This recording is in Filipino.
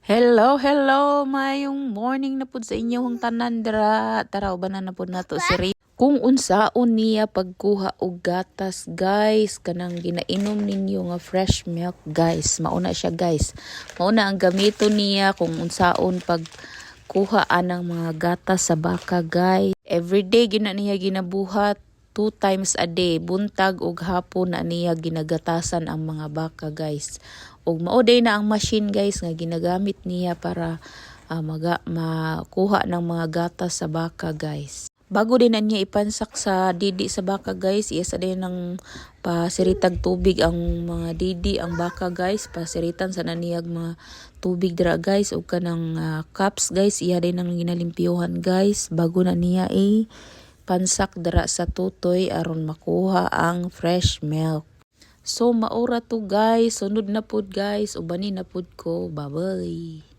Hello, hello, mayong morning na pud sa inyong tanan dira. Tara ubanan na pud nato si Ray. Kung unsaon niya pagkuha og gatas, guys, kanang ginainom ninyo nga fresh milk, guys. Mauna siya, guys. Mauna ang gamito niya kung unsaon pagkuha anang mga gatas sa baka, guys. Everyday gina niya ginabuhat. 2 times a day, buntag ug hapon na niya ginagatasan ang mga baka, guys. Ug mauday na ang machine, guys, nga ginagamit niya para makuha ng mga gatas sa baka, guys. Bago din na niya ipansak sa didi sa baka, guys, isa din ng pasiritag tubig ang mga didi ang baka, guys. Pasiritan sa naniyag mga tubig dira, guys, ug kanang cups, guys, iya din ang ginalimpyuhan, guys, bago na niya pansak dara sa tutoy aron makuha ang fresh milk. So maura to, guys. Sunod na pud, guys. Ubani na pud ko. Bye-bye.